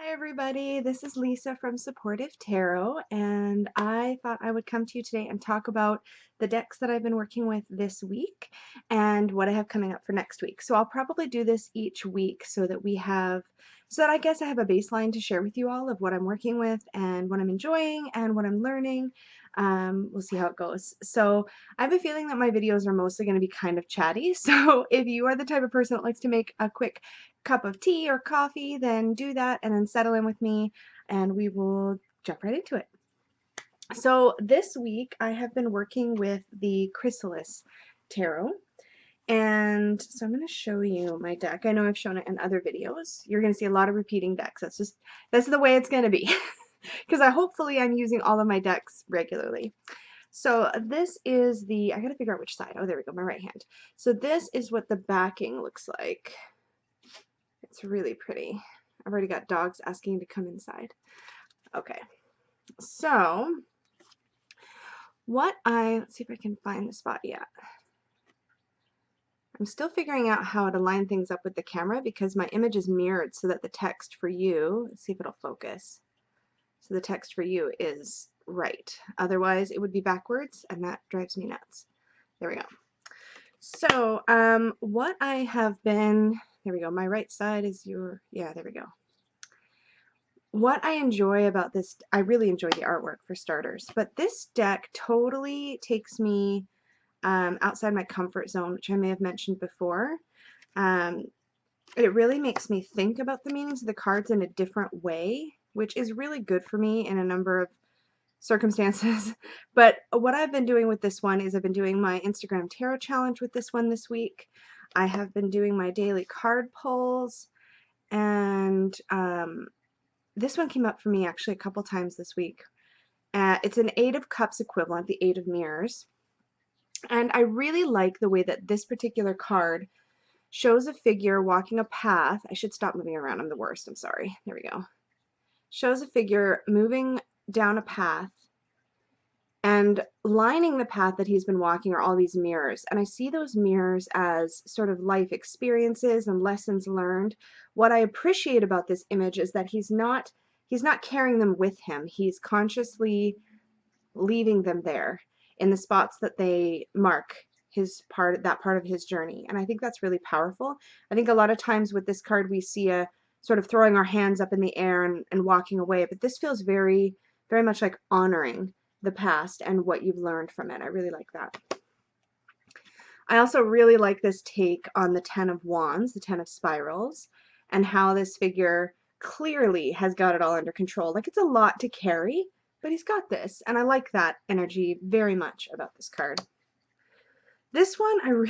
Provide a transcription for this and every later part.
Hi everybody, this is Lisa from Supportive Tarot, and I thought I would come to you today and talk about the decks that I've been working with this week and what I have coming up for next week. So I'll probably do this each week so that I guess I have a baseline to share with you all of what I'm working with and what I'm enjoying and what I'm learning. We'll see how it goes. So I have a feeling that my videos are mostly going to be kind of chatty. So if you are the type of person that likes to make a quick cup of tea or coffee, then do that and then settle in with me and we will jump right into it. So this week I have been working with the Chrysalis tarot, and so I'm going to show you my deck. I know I've shown it in other videos. You're going to see a lot of repeating decks. That's the way it's going to be because hopefully I'm using all of my decks regularly. So this is I gotta figure out which side. Oh, there we go, my right hand. So this is what the backing looks like. It's really pretty. I've already got dogs asking to come inside. Okay, so let's see if I can find the spot yet. I'm still figuring out how to line things up with the camera because my image is mirrored so that the text for you, let's see if it'll focus. So the text for you is right. Otherwise it would be backwards and that drives me nuts. There we go. So what I have been, there we go, my right side is yeah, there we go. What I enjoy about this, I really enjoy the artwork for starters, but this deck totally takes me outside my comfort zone, which I may have mentioned before. It really makes me think about the meanings of the cards in a different way, which is really good for me in a number of circumstances. But what I've been doing with this one is I've been doing my Instagram Tarot Challenge with this one this week. I have been doing my daily card pulls, and this one came up for me actually a couple times this week. It's an Eight of Cups equivalent, the Eight of Mirrors. And I really like the way that this particular card shows a figure walking a path. I should stop moving around. I'm the worst. I'm sorry. There we go. Shows a figure moving down a path, and lining the path that he's been walking are all these mirrors. And I see those mirrors as sort of life experiences and lessons learned. What I appreciate about this image is that he's not carrying them with him. He's consciously leaving them there in the spots that they mark that part of his journey. And I think that's really powerful. I think a lot of times with this card we see a sort of throwing our hands up in the air and walking away, but this feels very, very much like honoring the past and what you've learned from it. I really like that. I also really like this take on the Ten of Wands, the Ten of Spirals, and how this figure clearly has got it all under control. Like, it's a lot to carry, but he's got this, and I like that energy very much about this card. This one,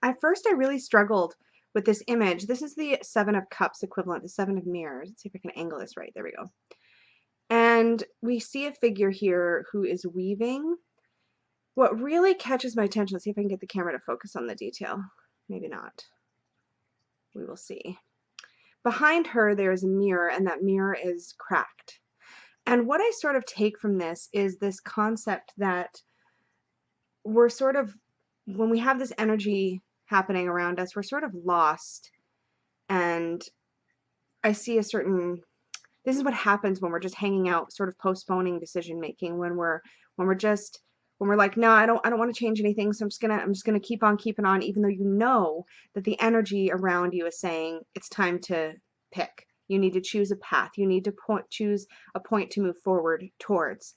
at first I really struggled with this image. This is the Seven of Cups equivalent, the Seven of Mirrors. Let's see if I can angle this right. There we go. And we see a figure here who is weaving. What really catches my attention, let's see if I can get the camera to focus on the detail. Maybe not. We will see. Behind her there is a mirror, and that mirror is cracked. And what I sort of take from this is this concept that we're sort of, when we have this energy happening around us, we're sort of lost. And I see this is what happens when we're just hanging out, sort of postponing decision making, when we're like, no, I don't want to change anything, so I'm just gonna keep on keeping on, even though you know that the energy around you is saying it's time to pick. You need to choose a path. You need to choose a point to move forward towards.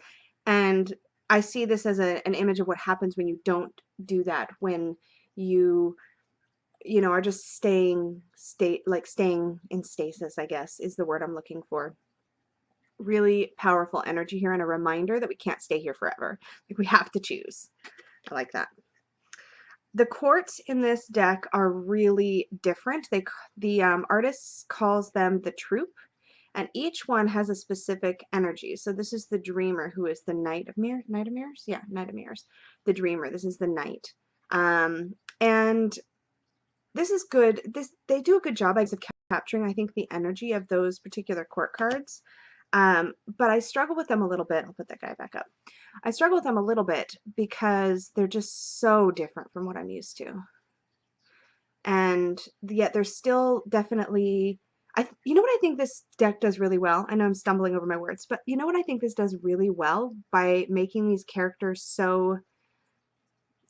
And I see this as an image of what happens when you don't do that, when you are just staying in stasis, I guess is the word I'm looking for. Really powerful energy here, and a reminder that we can't stay here forever. Like, we have to choose. I like that. The quartz in this deck are really different. The artist calls them the Troop, and each one has a specific energy. So this is the Dreamer, who is the Knight of Mirrors. Yeah, Knight of Mirrors. The Dreamer. This is the Knight. And this is good. They do a good job, I guess, of capturing, I think, the energy of those particular court cards. But I struggle with them a little bit. I'll put that guy back up. I struggle with them a little bit because they're just so different from what I'm used to. And yet there's still definitely You know what I think this deck does really well? I know I'm stumbling over my words, but you know what I think this does really well by making these characters so,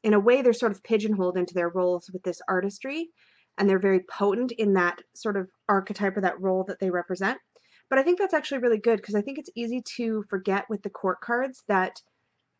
in a way, they're sort of pigeonholed into their roles with this artistry, and they're very potent in that sort of archetype or that role that they represent. But I think that's actually really good because I think it's easy to forget with the court cards that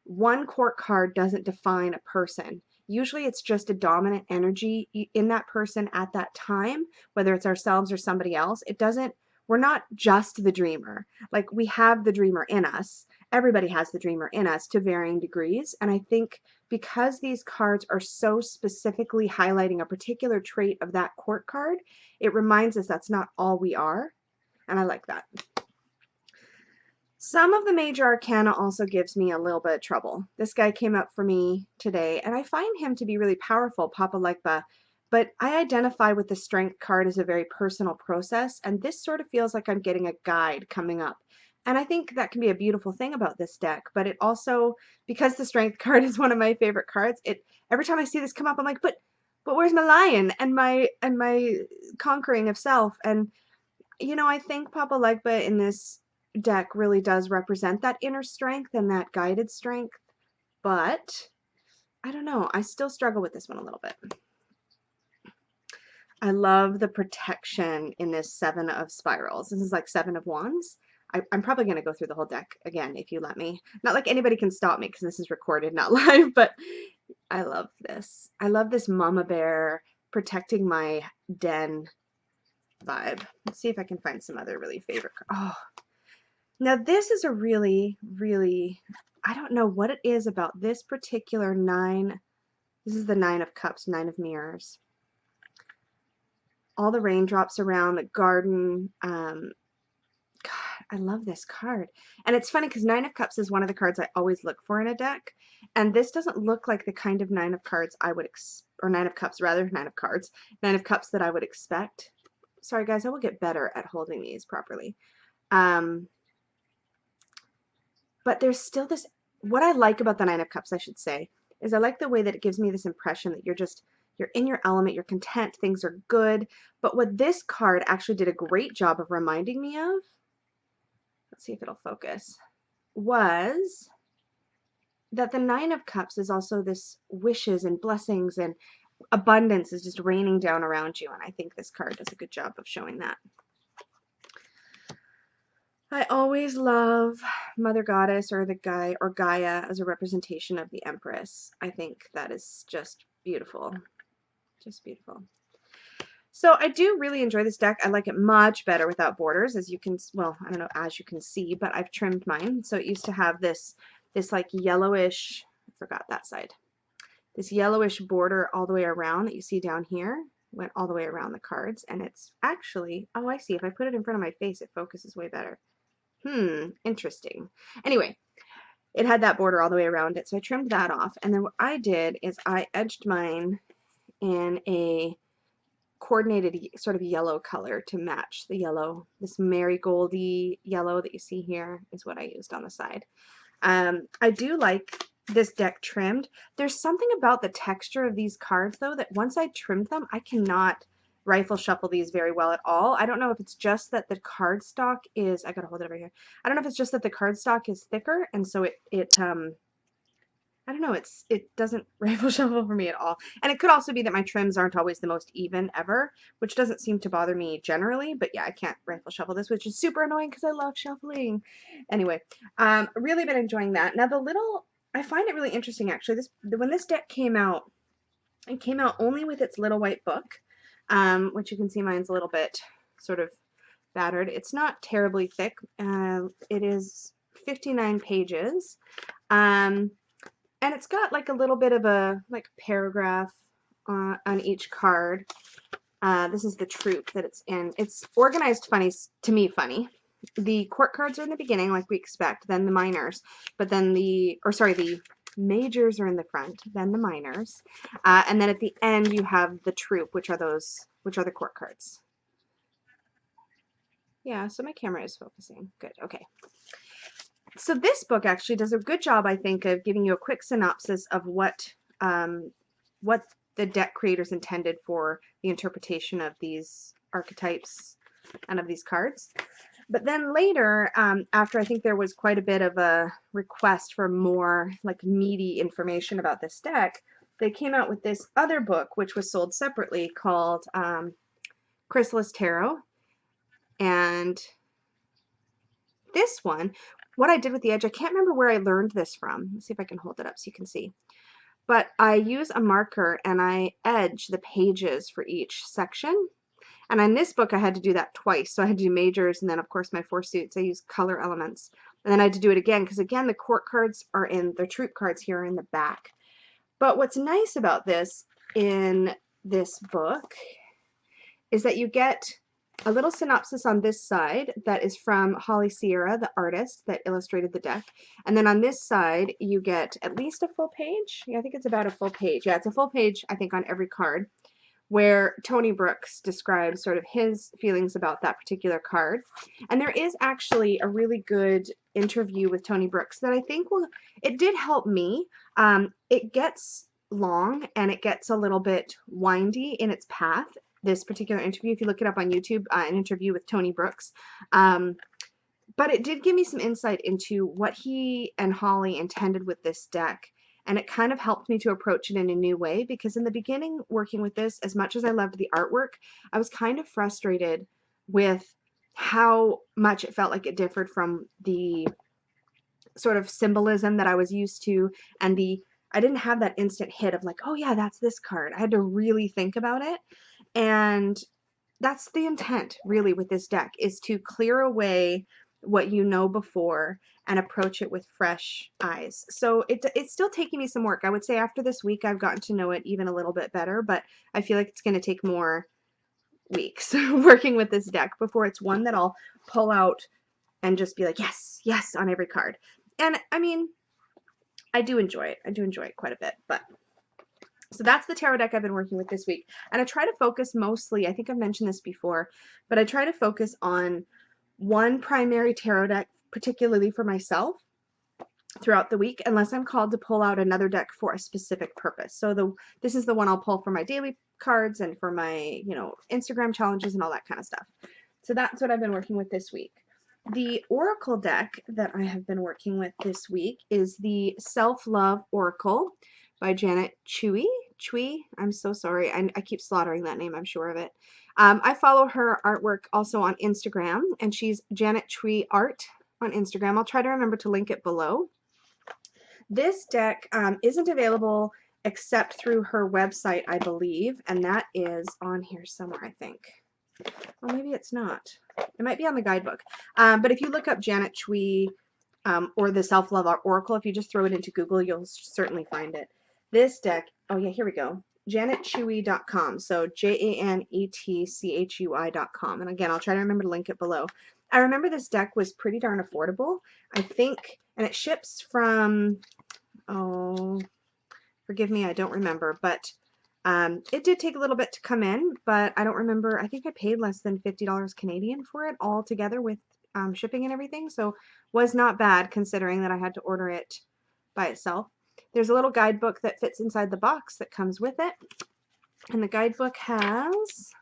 one court card doesn't define a person. Usually it's just a dominant energy in that person at that time, whether it's ourselves or somebody else. It doesn't, we're not just the dreamer. Like, we have the dreamer in us. Everybody has the dreamer in us to varying degrees. And I think because these cards are so specifically highlighting a particular trait of that court card, it reminds us that's not all we are. And I like that. Some of the major arcana also gives me a little bit of trouble. This guy came up for me today, and I find him to be really powerful, Papa Legba, but I identify with the strength card as a very personal process, and this sort of feels like I'm getting a guide coming up. And I think that can be a beautiful thing about this deck, but it also, because the strength card is one of my favorite cards, every time I see this come up, I'm like, but where's my lion and my conquering of self? And you know, I think Papa Legba in this deck really does represent that inner strength and that guided strength, but I don't know. I still struggle with this one a little bit. I love the protection in this 7 of Spirals. This is like 7 of Wands. I'm probably going to go through the whole deck again if you let me. Not like anybody can stop me because this is recorded, not live, but I love this. I love this mama bear protecting my den vibe. Let's see if I can find some other really favorite. Oh, now this is a really, really, I don't know what it is about this particular 9. This is the 9 of Cups, 9 of Mirrors. All the raindrops around the garden. God, I love this card. And it's funny because 9 of Cups is one of the cards I always look for in a deck. And this doesn't look like the kind of 9 of cards I would, or 9 of Cups, rather, 9 of cards, 9 of Cups that I would expect. Sorry guys, I will get better at holding these properly. But there's still this, what I like about the 9 of Cups, I should say, is I like the way that it gives me this impression that you're in your element, you're content, things are good. But what this card actually did a great job of reminding me of, let's see if it'll focus, was that the 9 of Cups is also this wishes and blessings and abundance is just raining down around you, and I think this card does a good job of showing that. I always love Mother Goddess or the guy or Gaia as a representation of the Empress. I think that is just beautiful. Just beautiful. So I do really enjoy this deck. I like it much better without borders, as you can, well, I don't know, as you can see, but I've trimmed mine. So it used to have this like yellowish, I forgot that side. This yellowish border all the way around that you see down here went all the way around the cards, and it's actually, oh, I see, if I put it in front of my face it focuses way better. Interesting. Anyway, it had that border all the way around it, so I trimmed that off, and then what I did is I edged mine in a coordinated sort of yellow color to match the yellow. This marigoldy yellow that you see here is what I used on the side. I do like this deck trimmed. There's something about the texture of these cards though that once I trimmed them, I cannot rifle shuffle these very well at all. I don't know if it's just that the cardstock is, I gotta hold it over here. I don't know if it's just that the cardstock is thicker and so I don't know, it doesn't rifle shuffle for me at all. And it could also be that my trims aren't always the most even ever, which doesn't seem to bother me generally, but yeah, I can't rifle shuffle this, which is super annoying because I love shuffling. Anyway, really been enjoying that. Now I find it really interesting actually, when this deck came out, it came out only with its little white book, which you can see mine's a little bit sort of battered. It's not terribly thick. It is 59 pages. And it's got like a little bit of a paragraph on each card. This is the troop that it's in. It's organized funny, to me funny. The court cards are in the beginning like we expect, then the minors, but then the majors are in the front, then the minors, and then at the end you have the troop, which are the court cards. Yeah, so my camera is focusing. Good, okay. So this book actually does a good job, I think, of giving you a quick synopsis of what the deck creators intended for the interpretation of these archetypes and of these cards. But then later, after I think there was quite a bit of a request for more like meaty information about this deck, they came out with this other book, which was sold separately, called Chrysalis Tarot. And this one, what I did with the edge, I can't remember where I learned this from. Let's see if I can hold it up so you can see. But I use a marker and I edge the pages for each section. And in this book, I had to do that twice. So I had to do majors and then, of course, my 4 suits. I use color elements. And then I had to do it again because, again, the court cards are in, the troop cards here are in the back. But what's nice about this in this book is that you get a little synopsis on this side that is from Holly Sierra, the artist that illustrated the deck. And then on this side, you get at least a full page. Yeah, I think it's about a full page. Yeah, it's a full page, I think, on every card, where Toney Brooks describes sort of his feelings about that particular card. And there is actually a really good interview with Toney Brooks that I think it did help me. It gets long and it gets a little bit windy in its path, this particular interview. If you look it up on YouTube, an interview with Toney Brooks. But it did give me some insight into what he and Holly intended with this deck. And it kind of helped me to approach it in a new way, because in the beginning, working with this, as much as I loved the artwork, I was kind of frustrated with how much it felt like it differed from the sort of symbolism that I was used to, and I didn't have that instant hit of like, oh yeah, that's this card. I had to really think about it. And that's the intent really with this deck, is to clear away what you know before and approach it with fresh eyes. So it's still taking me some work. I would say after this week I've gotten to know it even a little bit better, but I feel like it's going to take more weeks working with this deck before it's one that I'll pull out and just be like, yes, yes, on every card. And I mean, I do enjoy it. I do enjoy it quite a bit. But so that's the tarot deck I've been working with this week. And I try to focus mostly, I think I've mentioned this before, but I try to focus on one primary tarot deck, particularly for myself, throughout the week, unless I'm called to pull out another deck for a specific purpose. So this is the one I'll pull for my daily cards and for my, Instagram challenges and all that kind of stuff. So that's what I've been working with this week. The Oracle deck that I have been working with this week is the SelfLove Oracle by Janet Chui. I'm so sorry. I keep slaughtering that name. I'm sure of it. I follow her artwork also on Instagram, and she's Janet Chui Art on Instagram. I'll try to remember to link it below. This deck isn't available except through her website, I believe, and that is on here somewhere, I think. Well, maybe it's not. It might be on the guidebook. But if you look up Janet Chui or the SelfLove Oracle, if you just throw it into Google, you'll certainly find it. This deck, oh yeah, here we go. JanetChui.com. So JanetChui.com. And again, I'll try to remember to link it below. I remember this deck was pretty darn affordable, I think, and it ships from, oh, forgive me, I don't remember, but it did take a little bit to come in, but I don't remember. I think I paid less than $50 Canadian for it all together with shipping and everything, so was not bad considering that I had to order it by itself. There's a little guidebook that fits inside the box that comes with it, and the guidebook has,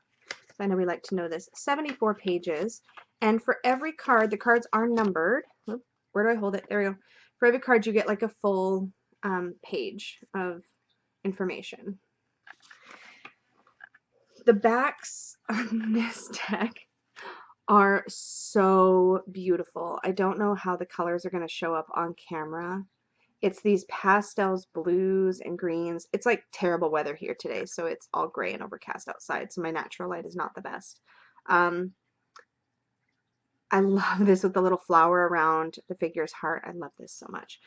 I know we like to know this, 74 pages, and for every card, the cards are numbered. Oop, where do I hold it? There we go. For every card, you get like a full page of information. The backs on this deck are so beautiful. I don't know how the colors are going to show up on camera. It's these pastels, blues and greens. It's like terrible weather here today, so it's all gray and overcast outside, so my natural light is not the best. I love this with the little flower around the figure's heart. I love this so much.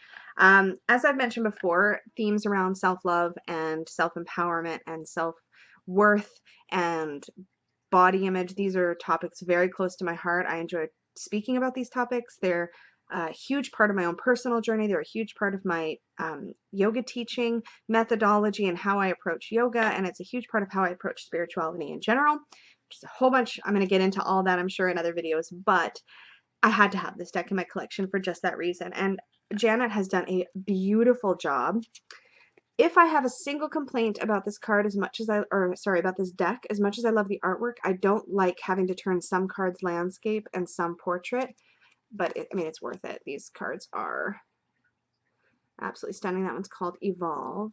As I've mentioned before, themes around self-love and self-empowerment and self-worth and body image, these are topics very close to my heart. I enjoy speaking about these topics. They're a huge part of my own personal journey. They're a huge part of my yoga teaching methodology and how I approach yoga, and it's a huge part of how I approach spirituality in general. Just a whole bunch. I'm going to get into all that, I'm sure, in other videos, but I had to have this deck in my collection for just that reason. And Janet has done a beautiful job If I have a single complaint about this card as much as about this deck, as much as I love the artwork, I don't like having to turn some cards landscape and some portrait, but I mean, it's worth it. These cards are absolutely stunning. That one's called Evolve.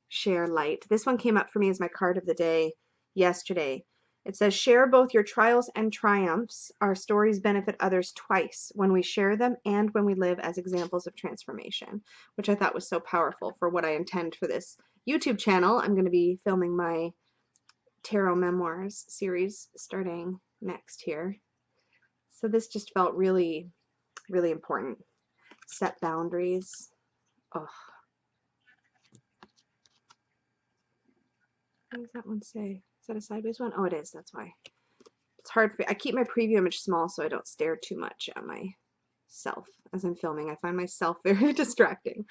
Share Light. This one came up for me as my card of the day yesterday. It says, share both your trials and triumphs. Our stories benefit others twice, when we share them and when we live as examples of transformation, which I thought was so powerful for what I intend for this YouTube channel. I'm going to be filming my tarot memoirs series starting next here. So this just felt really, really important. Set boundaries. Oh. What does that one say? Is that a sideways one? Oh, it is. That's why. It's hard for I keep my preview image small so I don't stare too much at myself as I'm filming. I find myself very distracting.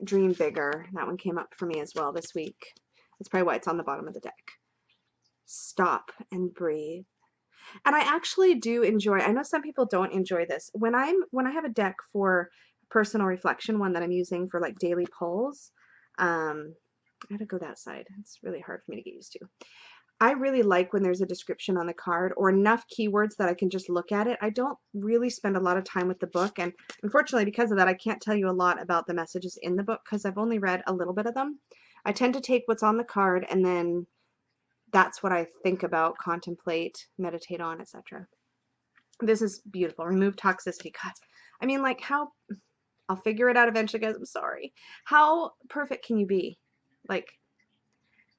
Dream Bigger. That one came up for me as well this week. That's probably why it's on the bottom of the deck. Stop and breathe. And I actually do enjoy, I know some people don't enjoy this. When I have a deck for personal reflection, one that I'm using for like daily polls, I had to go that side. It's really hard for me to get used to. I really like when there's a description on the card or enough keywords that I can just look at it. I don't really spend a lot of time with the book, and unfortunately because of that I can't tell you a lot about the messages in the book because I've only read a little bit of them. I tend to take what's on the card and then that's what I think about, contemplate, meditate on, etc. This is beautiful. Remove toxicity. God, I mean, like, how, I'll figure it out eventually, guys. I'm sorry. How perfect can you be? Like,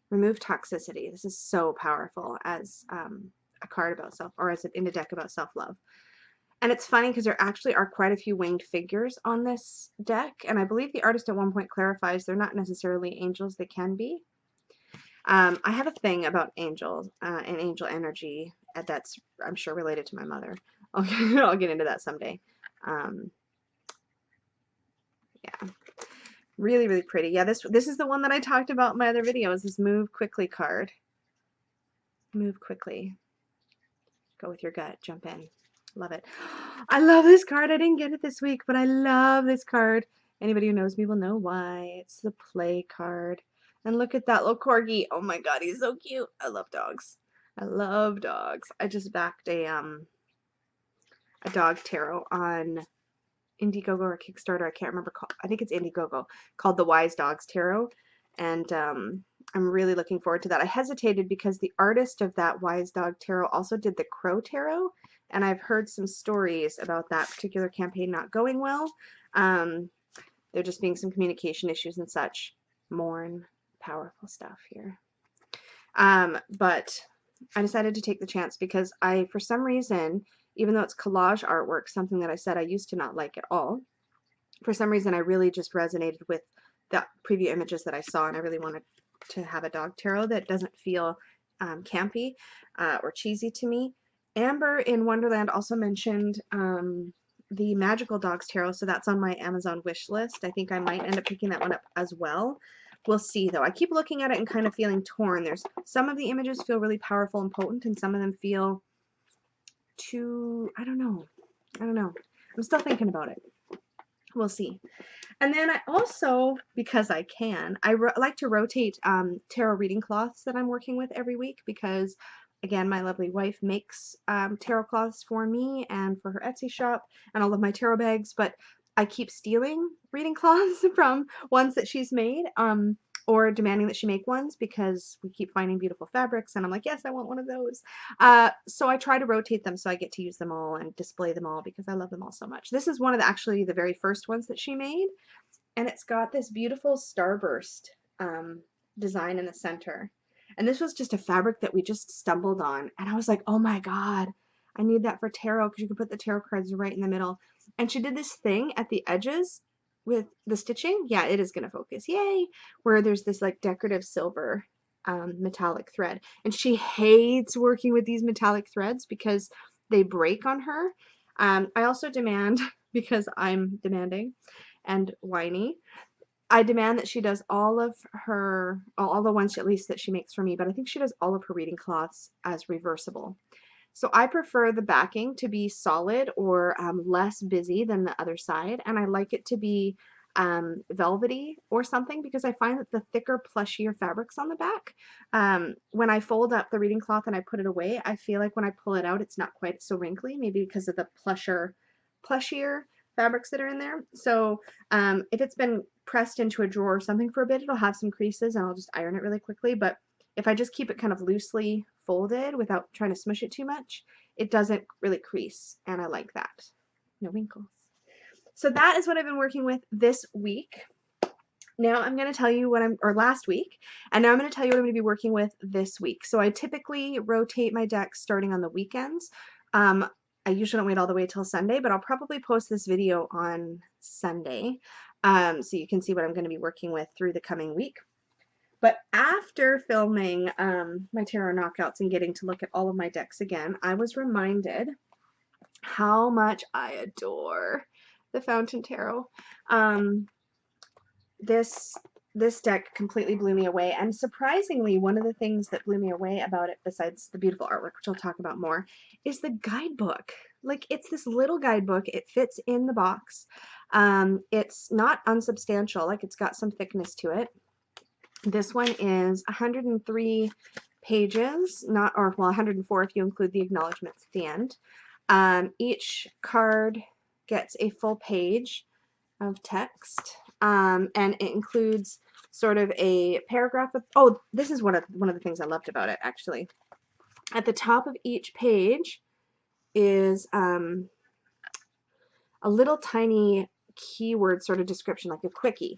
remove toxicity. This is so powerful as a card about or as in a deck about self-love. And it's funny because there actually are quite a few winged figures on this deck, and I believe the artist at one point clarifies they're not necessarily angels. They can be. I have a thing about angels and angel energy that's, I'm sure, related to my mother. I'll get into that someday. Yeah. Really, really pretty. Yeah, this is the one that I talked about in my other videos, this Move Quickly card. Move quickly. Go with your gut. Jump in. Love it. I love this card. I didn't get it this week, but I love this card. Anybody who knows me will know why. It's the Play card. And look at that little corgi. Oh my god, he's so cute. I love dogs. I love dogs. I just backed a dog tarot on Indiegogo or Kickstarter. I can't remember. I think it's Indiegogo, called the Wise Dogs Tarot. And I'm really looking forward to that. I hesitated because the artist of that Wise Dog Tarot also did the Crow Tarot, and I've heard some stories about that particular campaign not going well. There just being some communication issues and such. Mourn. Powerful stuff here. But I decided to take the chance because for some reason, even though it's collage artwork, something that I said I used to not like at all, for some reason I really just resonated with the preview images that I saw, and I really wanted to have a dog tarot that doesn't feel campy or cheesy to me. Amber in Wonderland also mentioned the Magical Dogs Tarot, so that's on my Amazon wish list. I think I might end up picking that one up as well. We'll see, though. I keep looking at it and kind of feeling torn. There's some of the images feel really powerful and potent, and some of them feel too, I don't know. I'm still thinking about it. We'll see. And then I also, because I can, I like to rotate tarot reading cloths that I'm working with every week because, again, my lovely wife makes tarot cloths for me and for her Etsy shop and all of my tarot bags, but I keep stealing reading cloths from ones that she's made or demanding that she make ones because we keep finding beautiful fabrics and I'm like, yes, I want one of those. So I try to rotate them so I get to use them all and display them all because I love them all so much. This is one of actually the very first ones that she made, and it's got this beautiful starburst design in the center. And this was just a fabric that we just stumbled on, and I was like, oh my god, I need that for tarot because you can put the tarot cards right in the middle. And she did this thing at the edges with the stitching. Yeah, it is going to focus. Yay! Where there's this like decorative silver metallic thread. And she hates working with these metallic threads because they break on her. I also demand, because I'm demanding and whiny, I demand that she does all of her, all the ones at least that she makes for me, but I think she does all of her reading cloths as reversible. So I prefer the backing to be solid or less busy than the other side, and I like it to be velvety or something because I find that the thicker, plushier fabrics on the back, when I fold up the reading cloth and I put it away, I feel like when I pull it out, it's not quite so wrinkly, maybe because of the plushier fabrics that are in there. So if it's been pressed into a drawer or something for a bit, it'll have some creases and I'll just iron it really quickly. But if I just keep it kind of loosely folded without trying to smush it too much, it doesn't really crease, and I like that. No wrinkles. So that is what I've been working with this week. Now I'm going to tell you or last week, and now I'm going to tell you what I'm going to be working with this week. So I typically rotate my decks starting on the weekends. I usually don't wait all the way till Sunday, but I'll probably post this video on Sunday, so you can see what I'm going to be working with through the coming week. But after filming my tarot knockouts and getting to look at all of my decks again, I was reminded how much I adore the Fountain Tarot. This deck completely blew me away, and surprisingly, one of the things that blew me away about it, besides the beautiful artwork, which I'll talk about more, is the guidebook. Like, it's this little guidebook. It fits in the box. It's not unsubstantial. Like, it's got some thickness to it. This one is 103 pages, well, 104 if you include the acknowledgments at the end. Each card gets a full page of text, and it includes sort of a paragraph of, oh, this is one of the things I loved about it, actually. At the top of each page is a little tiny keyword sort of description, like a quickie.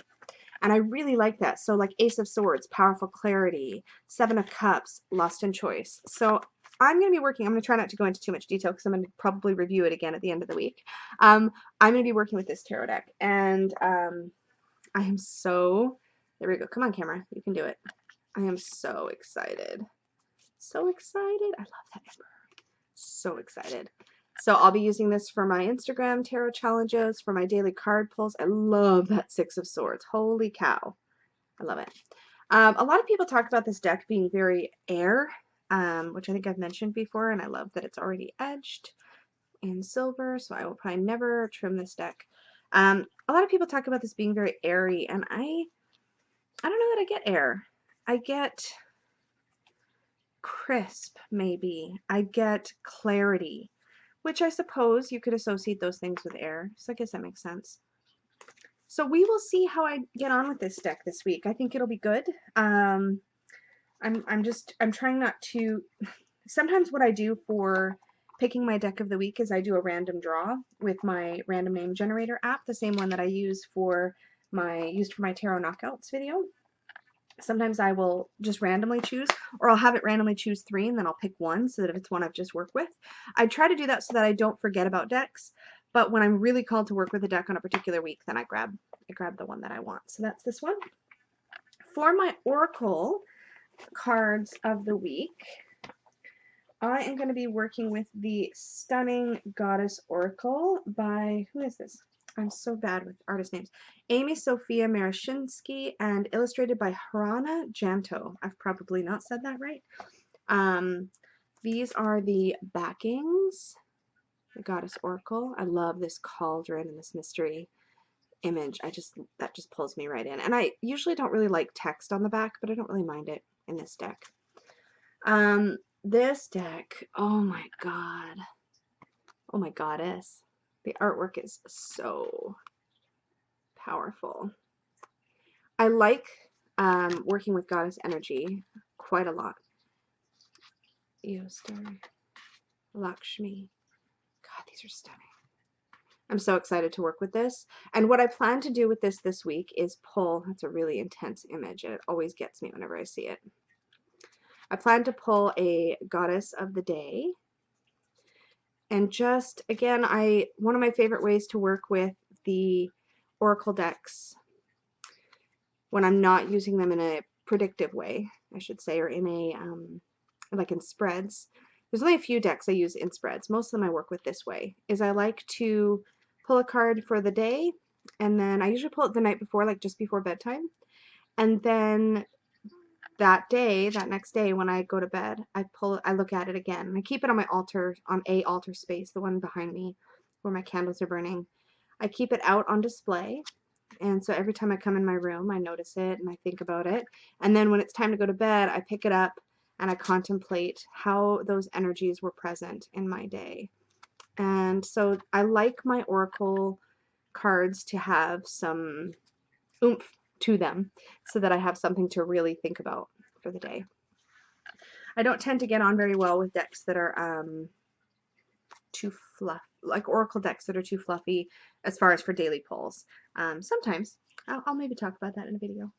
And I really like that. So like Ace of Swords, Powerful Clarity, Seven of Cups, Lost in Choice. So I'm going to try not to go into too much detail because I'm going to probably review it again at the end of the week. I'm going to be working with this tarot deck, and I am so, there we go. Come on, camera. You can do it. I am so excited. So excited. I love that number. So excited. So I'll be using this for my Instagram tarot challenges, for my daily card pulls. I love that Six of Swords. Holy cow. I love it. A lot of people talk about this deck being very air, which I think I've mentioned before, and I love that it's already edged in silver, so I will probably never trim this deck. A lot of people talk about this being very airy, and I don't know that I get air. I get crisp, maybe. I get clarity, which I suppose you could associate those things with air, so I guess that makes sense. So we will see how I get on with this deck this week. I think it'll be good. I'm trying not to, sometimes what I do for picking my deck of the week is I do a random draw with my random name generator app, the same one that I use for my tarot knockouts video. Sometimes I will just randomly choose, or I'll have it randomly choose 3 and then I'll pick one so that if it's one I've just worked with. I try to do that so that I don't forget about decks, but when I'm really called to work with a deck on a particular week, then I grab the one that I want. So that's this one. For my Oracle cards of the week, I am going to be working with the stunning Goddess Oracle by, who is this? I'm so bad with artist names. Amy Sophia Marashinsky, and illustrated by Hrana Janto. I've probably not said that right. These are the backings. The Goddess Oracle. I love this cauldron and this mystery image. That just pulls me right in. And I usually don't really like text on the back, but I don't really mind it in this deck. This deck, oh my god. Oh my goddess. The artwork is so powerful. I like working with goddess energy quite a lot. Eostar, Lakshmi. God, these are stunning. I'm so excited to work with this. And what I plan to do with this week is pull, that's a really intense image and it always gets me whenever I see it. I plan to pull a goddess of the day. And just, again, one of my favorite ways to work with the Oracle decks when I'm not using them in a predictive way, I should say, or in a, like in spreads. There's only a few decks I use in spreads. Most of them I work with this way, is I like to pull a card for the day, and then I usually pull it the night before, like just before bedtime, and then that day, that next day when I go to bed, I look at it again. And I keep it on my altar, on a altar space, the one behind me where my candles are burning. I keep it out on display. And so every time I come in my room, I notice it and I think about it. And then when it's time to go to bed, I pick it up and I contemplate how those energies were present in my day. And so I like my oracle cards to have some oomph to them so that I have something to really think about for the day. I don't tend to get on very well with decks that are too fluff, like oracle decks that are too fluffy as far as for daily pulls. Sometimes I'll maybe talk about that in a video.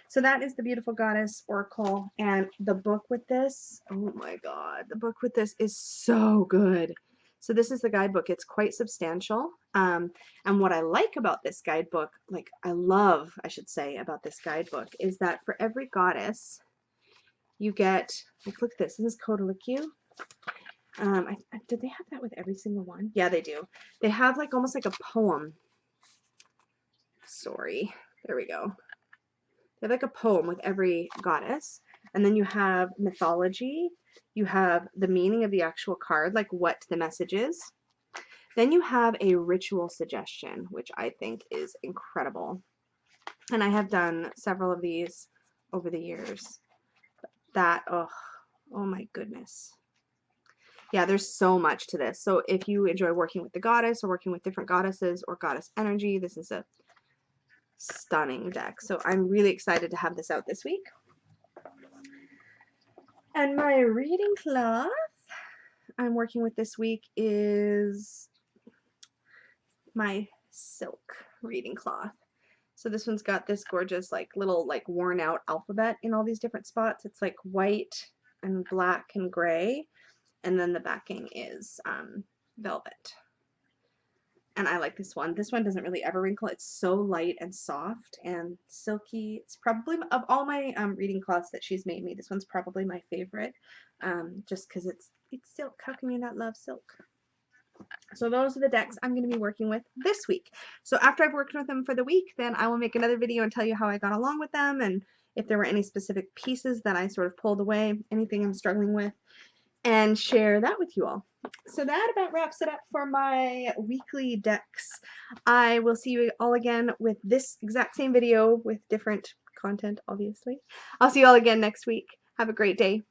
So that is the Beautiful Goddess Oracle, and the book with this, oh my god, the book with this is so good. So this is the guidebook. It's quite substantial, and what I like about this guidebook, like I love, I should say, about this guidebook, is that for every goddess, you get, like look at this, this is Kodalikyu. Did they have that with every single one? Yeah, they do. They have like almost like a poem. Sorry, there we go. They have like a poem with every goddess, and then you have mythology, you have the meaning of the actual card, like what the message is. Then you have a ritual suggestion, which I think is incredible. And I have done several of these over the years. That, oh my goodness. Yeah, there's so much to this. So if you enjoy working with the goddess or working with different goddesses or goddess energy, this is a stunning deck. So I'm really excited to have this out this week. And my reading cloth I'm working with this week is my silk reading cloth. So this one's got this gorgeous like little like worn out alphabet in all these different spots. It's like white and black and gray, and then the backing is velvet. And I like this one. This one doesn't really ever wrinkle. It's so light and soft and silky. It's probably, of all my reading cloths that she's made me, this one's probably my favorite, just because it's silk. How can you not love silk? So those are the decks I'm going to be working with this week. So after I've worked with them for the week, then I will make another video and tell you how I got along with them, and if there were any specific pieces that I sort of pulled away, anything I'm struggling with, and share that with you all. So that about wraps it up for my weekly decks. I will see you all again with this exact same video with different content, obviously. I'll see you all again next week. Have a great day.